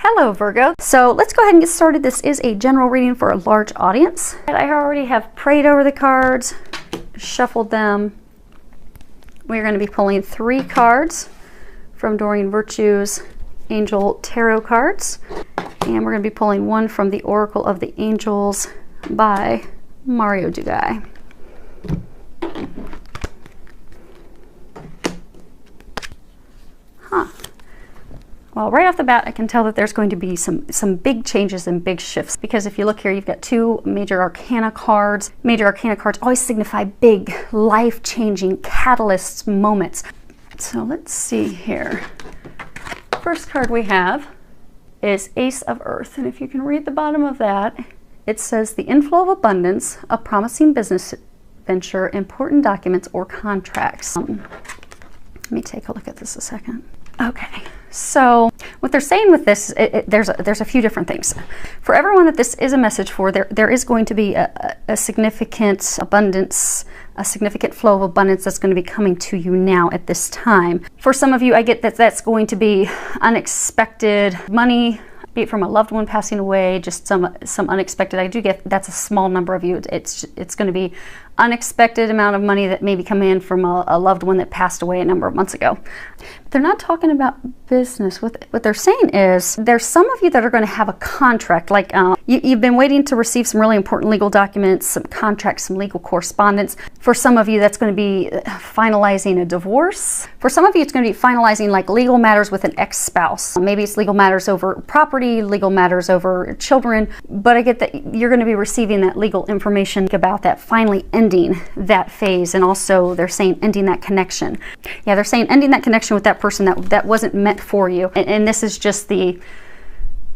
Hello Virgo. So let's go ahead and get started. This is a general reading for a large audience. I already have prayed over the cards, shuffled them. We're going to be pulling 3 cards from Doreen Virtue's Angel Tarot cards. And we're going to be pulling 1 from the Oracle of the Angels by Mario Dugai. Well, right off the bat, I can tell that there's going to be some big changes and big shifts, because if you look here, you've got 2 major arcana cards. Major arcana cards always signify big, life-changing catalysts, moments. So let's see here. First card we have is Ace of Earth, and if you can read the bottom of that, it says the inflow of abundance, a promising business venture, important documents or contracts. Let me take a look at this a second. Okay, so what they're saying with this, there's a few different things. For everyone that this is a message for, there is going to be a significant abundance, a significant flow of abundance that's going to be coming to you now at this time. For some of you, I get that that's going to be unexpected money, be it from a loved one passing away, just some unexpected. I do get that's a small number of you. It's going to be unexpected amount of money that may be coming in from a loved one that passed away a number of months ago. But they're not talking about business. What they're saying is there's some of you that are going to have a contract, like you've been waiting to receive some really important legal documents, some contracts, some legal correspondence. For some of you, that's going to be finalizing a divorce. For some of you, it's going to be finalizing like legal matters with an ex-spouse. Maybe it's legal matters over property, legal matters over children, but I get that you're going to be receiving that legal information about that finally ending that phase. And also they're saying ending that connection. Yeah, they're saying ending that connection with that person that wasn't meant for you. And this is just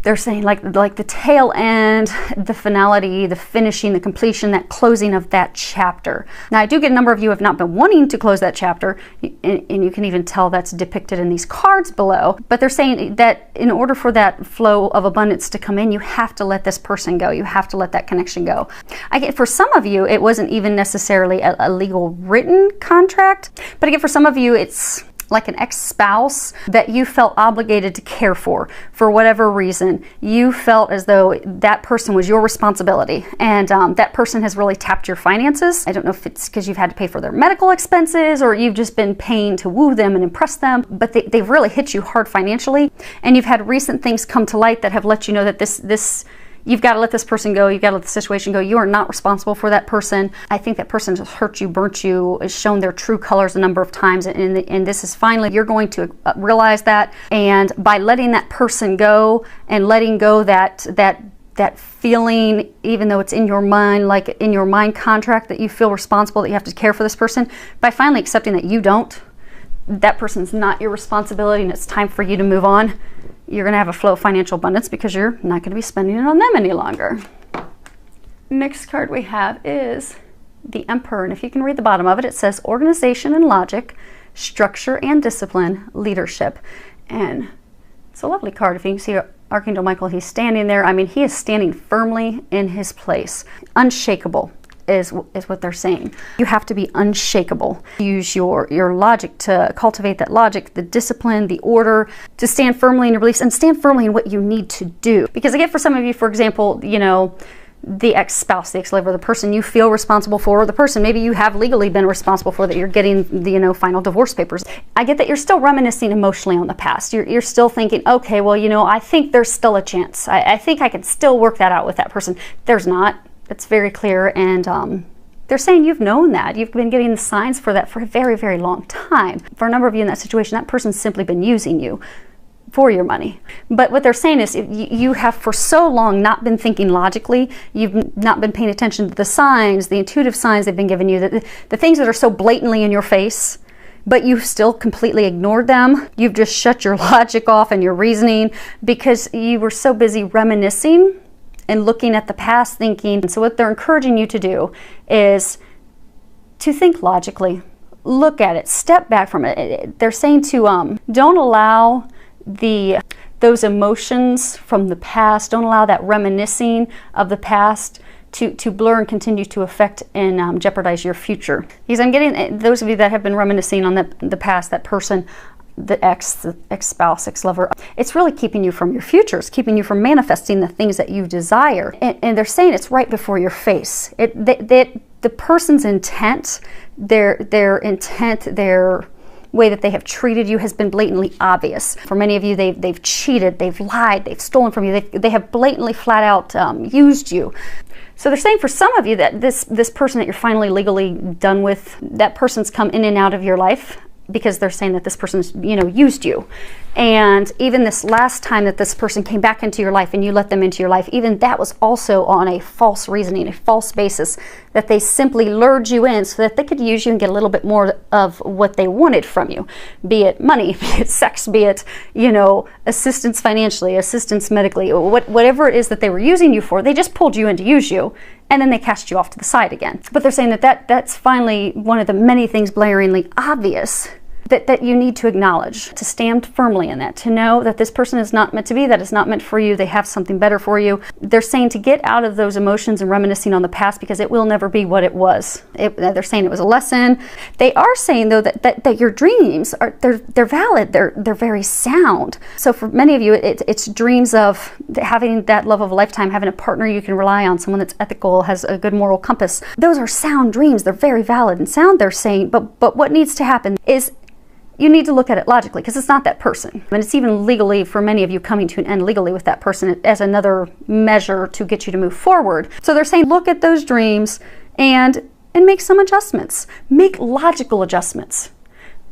they're saying like the tail end, the finality, the finishing, the completion, that closing of that chapter. Now I do get a number of you have not been wanting to close that chapter, and you can even tell that's depicted in these cards below. But they're saying that in order for that flow of abundance to come in, you have to let this person go. You have to let that connection go. I get for some of you, it wasn't even necessarily a legal written contract, but I get for some of you, it's like an ex-spouse that you felt obligated to care for whatever reason. You felt as though that person was your responsibility, and that person has really tapped your finances. I don't know if it's because you've had to pay for their medical expenses or you've just been paying to woo them and impress them, but they've really hit you hard financially, and you've had recent things come to light that have let you know that this you've got to let this person go. You've got to let the situation go. You are not responsible for that person. I think that person has hurt you, burnt you, has shown their true colors a number of times. And this is finally, you're going to realize that. And by letting that person go and letting go that feeling, even though it's in your mind, like in your mind contract that you feel responsible, that you have to care for this person, by finally accepting that you don't, that person's not your responsibility and it's time for you to move on, you're going to have a flow of financial abundance because you're not going to be spending it on them any longer. Next card we have is the Emperor, and if you can read the bottom of it, it says organization and logic, structure and discipline, leadership. And it's a lovely card. If you can see Archangel Michael, he's standing there. I mean, he is standing firmly in his place, unshakable. Is what they're saying. You have to be unshakable. Use your logic to cultivate that logic, the discipline, the order, to stand firmly in your beliefs and stand firmly in what you need to do. Because again, for some of you, for example, you know, the ex-spouse, the ex-lover, the person you feel responsible for, or the person maybe you have legally been responsible for, that you're getting the, you know, final divorce papers. I get that you're still reminiscing emotionally on the past. You're still thinking, okay, well, you know, I think there's still a chance. I think I could still work that out with that person. There's not. It's very clear, and they're saying you've known that. You've been getting the signs for that for a very, very long time. For a number of you in that situation, that person's simply been using you for your money. But what they're saying is you have for so long not been thinking logically. You've not been paying attention to the signs, the intuitive signs they've been giving you, the things that are so blatantly in your face, but you've still completely ignored them. You've just shut your logic off and your reasoning because you were so busy reminiscing and looking at the past, thinking. So what they're encouraging you to do is to think logically, look at it, step back from it. They're saying to don't allow those emotions from the past, don't allow that reminiscing of the past to blur and continue to affect and jeopardize your future. Because I'm getting those of you that have been reminiscing on the past, that person, the ex-spouse, ex-lover. It's really keeping you from your future. It's keeping you from manifesting the things that you desire. And they're saying it's right before your face. The person's intent, their intent, their way that they have treated you has been blatantly obvious. For many of you, they've cheated, they've lied, they've stolen from you, they have blatantly flat out used you. So they're saying for some of you that this person that you're finally legally done with, that person's come in and out of your life because they're saying that this person's, used you. And even this last time that this person came back into your life and you let them into your life, even that was also on a false reasoning, a false basis, that they simply lured you in so that they could use you and get a little bit more of what they wanted from you, be it money, be it sex, be it, assistance financially, assistance medically, whatever it is that they were using you for. They just pulled you in to use you, and then they cast you off to the side again. But they're saying that's finally one of the many things blaringly obvious that you need to acknowledge, to stand firmly in that, to know that this person is not meant to be, that it's not meant for you, they have something better for you. They're saying to get out of those emotions and reminiscing on the past because it will never be what it was. They're saying it was a lesson. They are saying though that your dreams they're valid, they're very sound. So for many of you, it's dreams of having that love of a lifetime, having a partner you can rely on, someone that's ethical, has a good moral compass. Those are sound dreams. They're very valid and sound, they're saying, but what needs to happen is you need to look at it logically because it's not that person. And it's even legally, for many of you, coming to an end legally with that person as another measure to get you to move forward. So they're saying look at those dreams and make some adjustments. Make logical adjustments.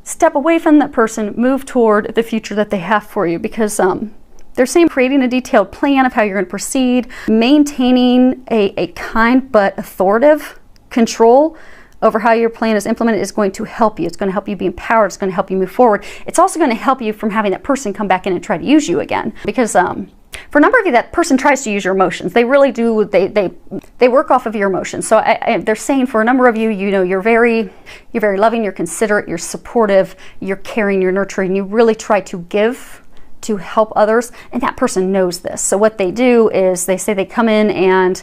Step away from that person, move toward the future that they have for you, because they're saying creating a detailed plan of how you're going to proceed, maintaining a kind but authoritative control over how your plan is implemented is going to help you. It's going to help you be empowered. It's going to help you move forward. It's also going to help you from having that person come back in and try to use you again. Because for a number of you, that person tries to use your emotions. They really do. They work off of your emotions. So they're saying for a number of you, you're very loving, you're considerate, you're supportive, you're caring, you're nurturing. You really try to give to help others, and that person knows this. So what they do is they say they come in and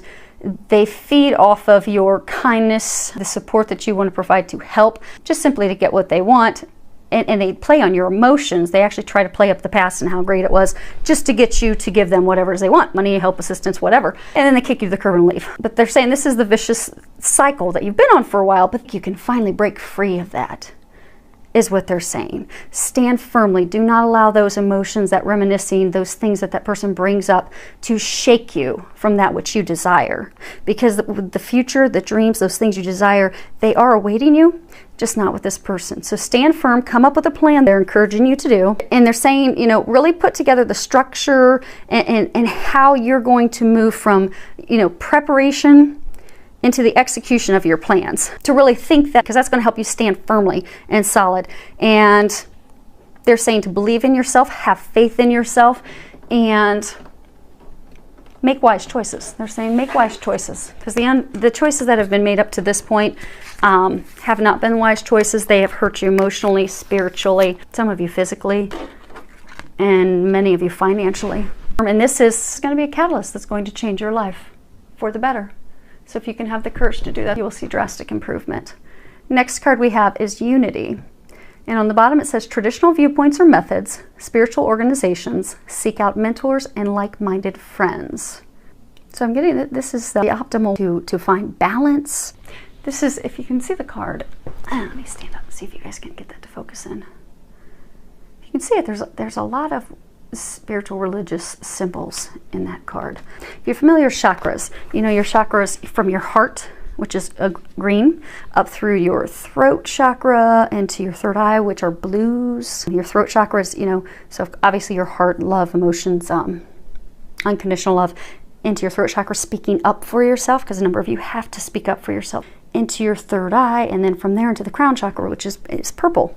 they feed off of your kindness, the support that you want to provide to help, just simply to get what they want. And they play on your emotions. They actually try to play up the past and how great it was just to get you to give them whatever it is they want, money, help, assistance, whatever. And then they kick you to the curb and leave. But they're saying this is the vicious cycle that you've been on for a while, but you can finally break free of that, is what they're saying. Stand firmly. Do not allow those emotions, that reminiscing, those things that person brings up to shake you from that which you desire. Because the future, the dreams, those things you desire, they are awaiting you, just not with this person. So stand firm, come up with a plan they're encouraging you to do. And they're saying, really put together the structure and how you're going to move from, preparation into the execution of your plans, to really think that, because that's going to help you stand firmly and solid. And they're saying to believe in yourself, have faith in yourself, and make wise choices. They're saying make wise choices, because the choices that have been made up to this point have not been wise choices. They have hurt you emotionally, spiritually, some of you physically, and many of you financially. And this is going to be a catalyst that's going to change your life for the better. So if you can have the courage to do that, you will see drastic improvement. Next card we have is Unity. And on the bottom it says traditional viewpoints or methods, spiritual organizations, seek out mentors and like-minded friends. So I'm getting that this is the optimal to find balance. This is, if you can see the card, let me stand up and see if you guys can get that to focus in. You can see it, there's a lot of spiritual religious symbols in that card. If you're familiar with chakras, your chakras from your heart, which is green, up through your throat chakra into your third eye, which are blues. Your throat chakra is, so obviously your heart, love, emotions, unconditional love, into your throat chakra, speaking up for yourself, because a number of you have to speak up for yourself, into your third eye, and then from there into the crown chakra, which is purple.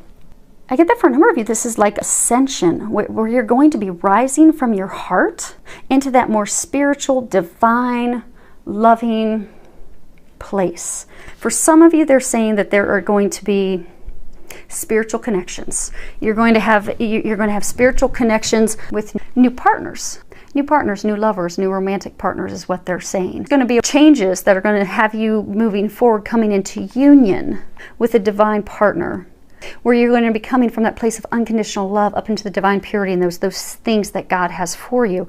I get that for a number of you, this is like ascension, where you're going to be rising from your heart into that more spiritual, divine, loving place. For some of you, they're saying that there are going to be spiritual connections. You're going to have spiritual connections with new partners. New partners, new lovers, new romantic partners is what they're saying. It's going to be changes that are going to have you moving forward, coming into union with a divine partner. where you're going to be coming from that place of unconditional love up into the divine purity and those things that God has for you,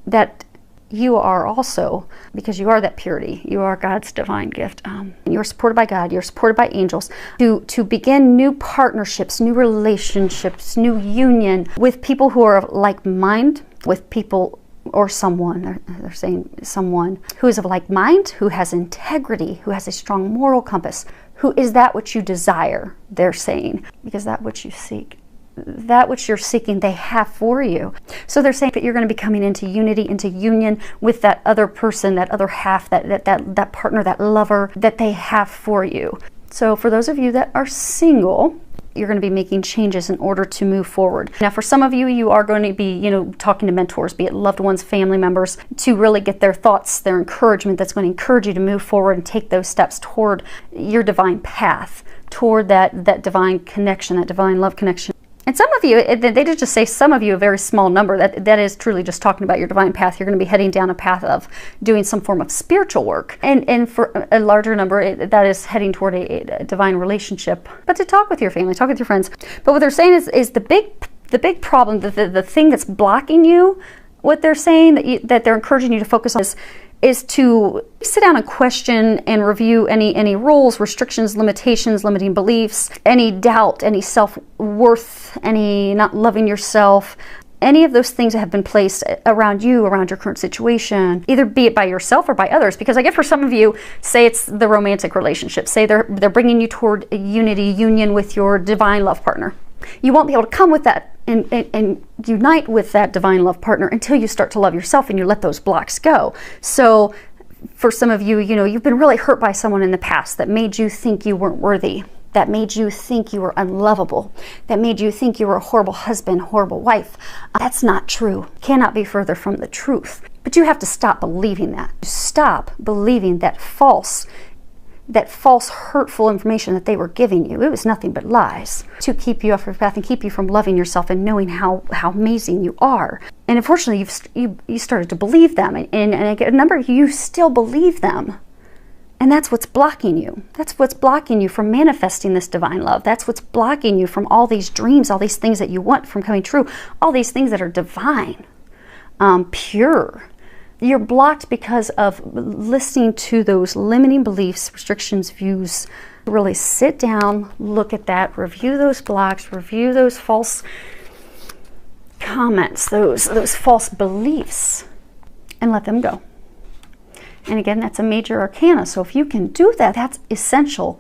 that you are also, because you are that purity, you are God's divine gift. You're supported by God, you're supported by angels to begin new partnerships, new relationships, new union with people who are of like mind, with people or someone, they're saying someone who is of like mind, who has integrity, who has a strong moral compass, who is that which you desire, they're saying, because that which you seek, that which you're seeking, they have for you. So they're saying that you're going to be coming into unity, into union with that other person, that other half, that partner, that lover that they have for you. So for those of you that are single, you're going to be making changes in order to move forward. Now, for some of you, you are going to be, talking to mentors, be it loved ones, family members, to really get their thoughts, their encouragement that's going to encourage you to move forward and take those steps toward your divine path, toward that divine connection, that divine love connection. And some of you, they did just say some of you, a very small number, that is truly just talking about your divine path. You're going to be heading down a path of doing some form of spiritual work. And for a larger number, that is heading toward a divine relationship. But to talk with your family, talk with your friends. But what they're saying is the big problem, the thing that's blocking you, what they're saying that they're encouraging you to focus on is to sit down and question and review any rules, restrictions, limitations, limiting beliefs, any doubt, any self-worth, any not loving yourself, any of those things that have been placed around you, around your current situation, either be it by yourself or by others. Because I get for some of you, say it's the romantic relationship, say they're bringing you toward a union with your divine love partner. You won't be able to come with that and unite with that divine love partner until you start to love yourself and you let those blocks go. So for some of you, you've been really hurt by someone in the past that made you think you weren't worthy, that made you think you were unlovable, that made you think you were a horrible husband, horrible wife. That's not true. Cannot be further from the truth. But you have to stop believing that. Stop believing that false, hurtful information that they were giving you. It was nothing but lies to keep you off your path and keep you from loving yourself and knowing how amazing you are. And unfortunately, you started to believe them, and a number of you still believe them. And that's what's blocking you. That's what's blocking you from manifesting this divine love. That's what's blocking you from all these dreams, all these things that you want from coming true, all these things that are divine, pure. You're blocked because of listening to those limiting beliefs, restrictions, views. Really sit down, look at that, review those blocks, review those false comments, those false beliefs, and let them go. And again, that's a major arcana. So if you can do that, that's essential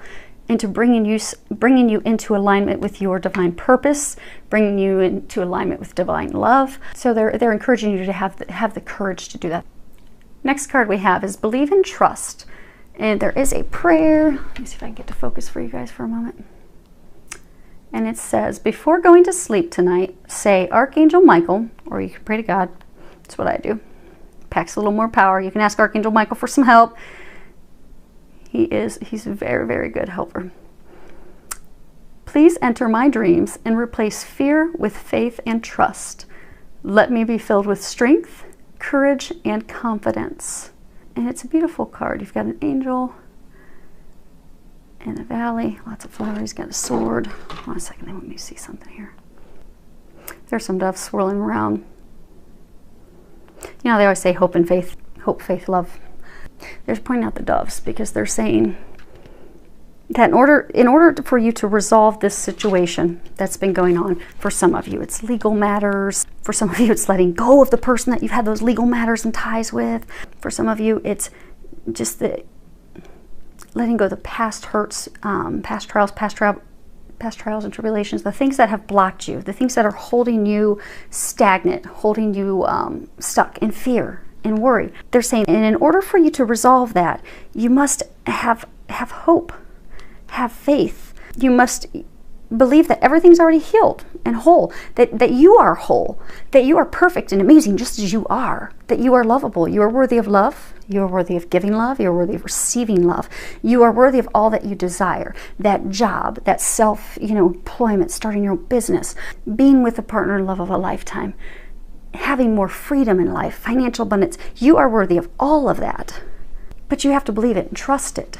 into bringing you into alignment with your divine purpose, bringing you into alignment with divine love. So they're encouraging you to have the courage to do that. Next card we have is Believe and Trust. And there is a prayer. Let me see if I can get to focus for you guys for a moment. And it says, before going to sleep tonight, say Archangel Michael, or you can pray to God. That's what I do. Packs a little more power. You can ask Archangel Michael for some help. He's a very, very good helper. Please enter my dreams and replace fear with faith and trust. Let me be filled with strength, courage, and confidence. And it's a beautiful card. You've got an angel in a valley, lots of flowers. He's got a sword. Hold on a second, they want me to see something here. There's some doves swirling around. You know, they always say hope and faith, faith, love. They're pointing out the doves because they're saying that in order for you to resolve this situation that's been going on, for some of you it's legal matters, for some of you it's letting go of the person that you've had those legal matters and ties with, for some of you it's just the letting go of the past hurts, past trials and tribulations, the things that have blocked you, the things that are holding you stagnant, holding you stuck in fear and worry. They're saying, and in order for you to resolve that, you must have hope, have faith. You must believe that everything's already healed and whole, that you are whole, that you are perfect and amazing just as you are, that you are lovable, you are worthy of love, you are worthy of giving love, you are worthy of receiving love, you are worthy of all that you desire, that job, that employment, starting your own business, being with a partner, love of a lifetime, having more freedom in life, financial abundance. You are worthy of all of that, but you have to believe it and trust it.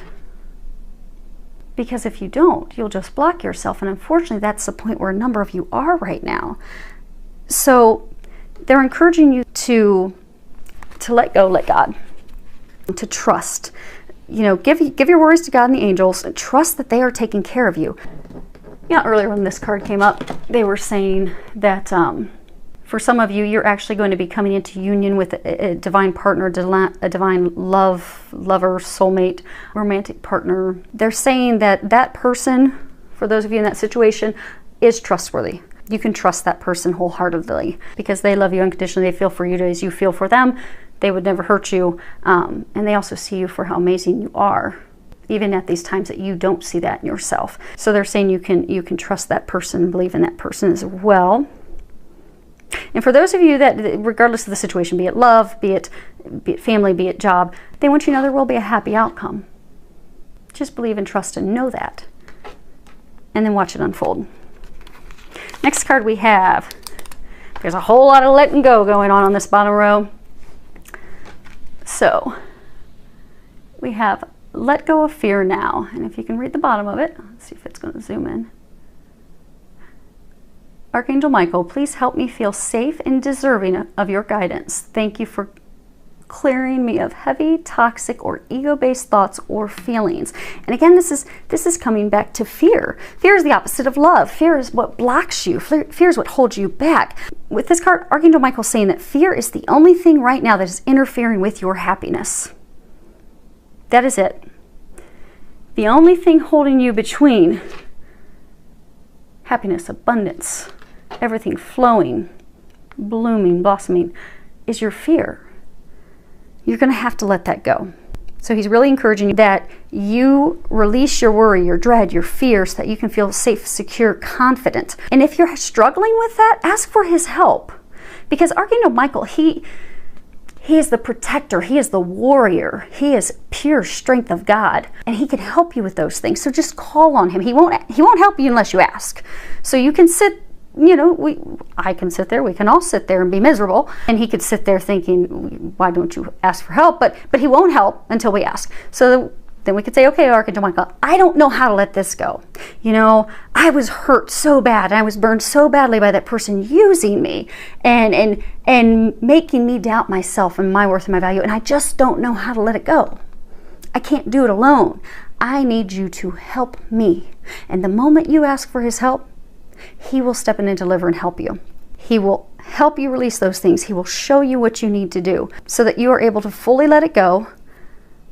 Because if you don't, you'll just block yourself. And unfortunately, that's the point where a number of you are right now. So they're encouraging you to let go, let God, to trust. You know, give your worries to God and the angels, and trust that they are taking care of you. You know, earlier when this card came up, they were saying that for some of you, you're actually going to be coming into union with a divine partner, a divine lover, soulmate, romantic partner. They're saying that that person, for those of you in that situation, is trustworthy. You can trust that person wholeheartedly because they love you unconditionally. They feel for you as you feel for them. They would never hurt you. And they also see you for how amazing you are, even at these times that you don't see that in yourself. So they're saying you can trust that person, believe in that person as well. And for those of you that, regardless of the situation, be it love, be it family, be it job, they want you to know there will be a happy outcome. Just believe and trust and know that. And then watch it unfold. Next card we have, there's a whole lot of letting go going on this bottom row. So we have let go of fear now. And if you can read the bottom of it, let's see if it's going to zoom in. Archangel Michael, please help me feel safe and deserving of your guidance. Thank you for clearing me of heavy, toxic, or ego-based thoughts or feelings. And again, this is coming back to fear. Fear is the opposite of love. Fear is what blocks you. Fear is what holds you back. With this card, Archangel Michael is saying that fear is the only thing right now that is interfering with your happiness. That is it. The only thing holding you between happiness, abundance, everything flowing, blooming, blossoming, is your fear. You're going to have to let that go. So he's really encouraging you that you release your worry, your dread, your fear, so that you can feel safe, secure, confident. And if you're struggling with that, ask for his help. Because Archangel Michael, he is the protector. He is the warrior. He is pure strength of God. And he can help you with those things. So just call on him. He won't help you unless you ask. So you can sit, you know, I can sit there, we can all sit there and be miserable, and he could sit there thinking, why don't you ask for help? But he won't help until we ask. So then we could say, okay, Archangel Michael, I don't know how to let this go. You know, I was hurt so bad, and I was burned so badly by that person using me and making me doubt myself and my worth and my value, and I just don't know how to let it go. I can't do it alone. I need you to help me. And the moment you ask for his help, he will step in and deliver and help you. He will help you release those things. He will show you what you need to do so that you are able to fully let it go.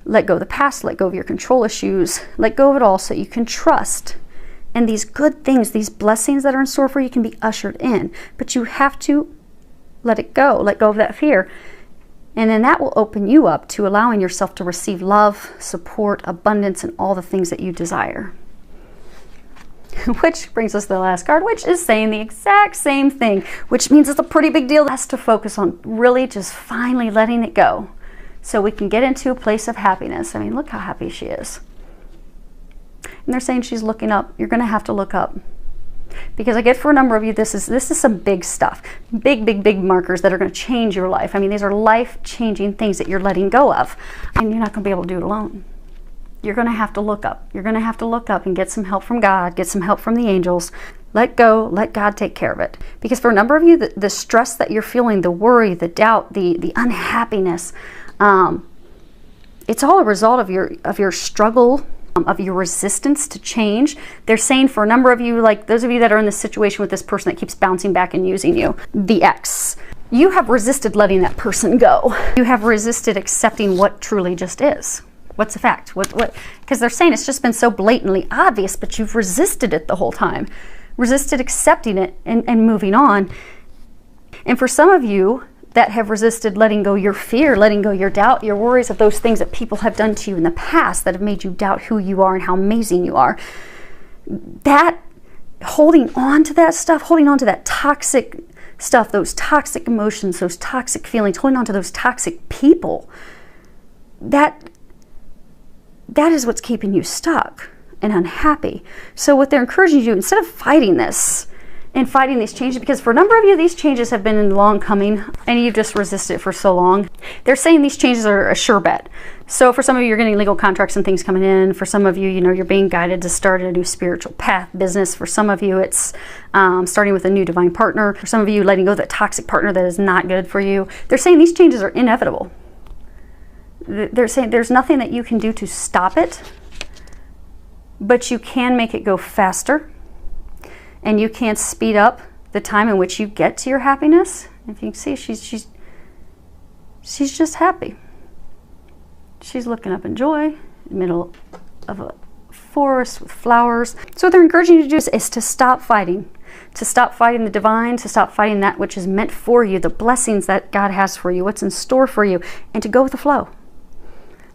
Let go of the past, let go of your control issues, let go of it all so you can trust. And these good things, these blessings that are in store for you can be ushered in. But you have to let it go, let go of that fear. And then that will open you up to allowing yourself to receive love, support, abundance, and all the things that you desire. Which brings us to the last card, which is saying the exact same thing, which means it's a pretty big deal. That's to focus on really just finally letting it go so we can get into a place of happiness. I mean, look how happy she is. And they're saying she's looking up. You're going to have to look up. Because I get for a number of you, this is some big stuff. Big markers that are going to change your life. I mean, these are life-changing things that you're letting go of. And you're not going to be able to do it alone. You're going to have to look up. You're going to have to look up and get some help from God, get some help from the angels. Let go, let God take care of it. Because for a number of you, the stress that you're feeling, the worry, the doubt, the unhappiness, it's all a result of your struggle, of your resistance to change. They're saying for a number of you, like those of you that are in this situation with this person that keeps bouncing back and using you, the ex, you have resisted letting that person go. You have resisted accepting what truly just is. What's the fact? What? Because they're saying it's just been so blatantly obvious, but you've resisted it the whole time. Resisted accepting it and moving on. And for some of you that have resisted letting go your fear, letting go your doubt, your worries of those things that people have done to you in the past that have made you doubt who you are and how amazing you are, that holding on to that stuff, holding on to that toxic stuff, those toxic emotions, those toxic feelings, holding on to those toxic people, that is what's keeping you stuck and unhappy. So what they're encouraging you to do, instead of fighting this, in fighting these changes, because for a number of you, these changes have been long coming and you've just resisted it for so long. They're saying these changes are a sure bet. So for some of you, you're getting legal contracts and things coming in. For some of you, you're being guided to start a new spiritual path, business. For some of you, it's starting with a new divine partner. For some of you, letting go of that toxic partner that is not good for you. They're saying these changes are inevitable. They're saying there's nothing that you can do to stop it, but you can make it go faster, and you can speed up the time in which you get to your happiness. If you can see, she's just happy. She's looking up in joy in the middle of a forest with flowers. So what they're encouraging you to do is to stop fighting. To stop fighting the divine, to stop fighting that which is meant for you, the blessings that God has for you, what's in store for you, and to go with the flow.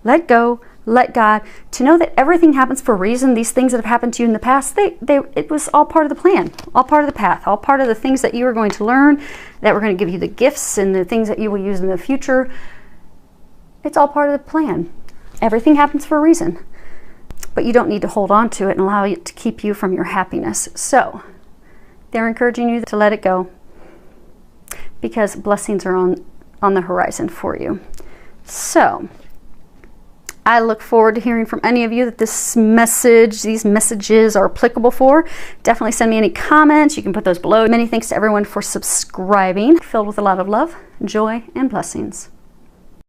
Let go, let God, to know that everything happens for a reason. These things that have happened to you in the past, it was all part of the plan, all part of the path, all part of the things that you were going to learn, that were going to give you the gifts and the things that you will use in the future. It's all part of the plan. Everything happens for a reason, but you don't need to hold on to it and allow it to keep you from your happiness. So they're encouraging you to let it go, because blessings are on the horizon for you. So I look forward to hearing from any of you that these messages are applicable for. Definitely send me any comments. You can put those below. Many thanks to everyone for subscribing. Filled with a lot of love, joy, and blessings.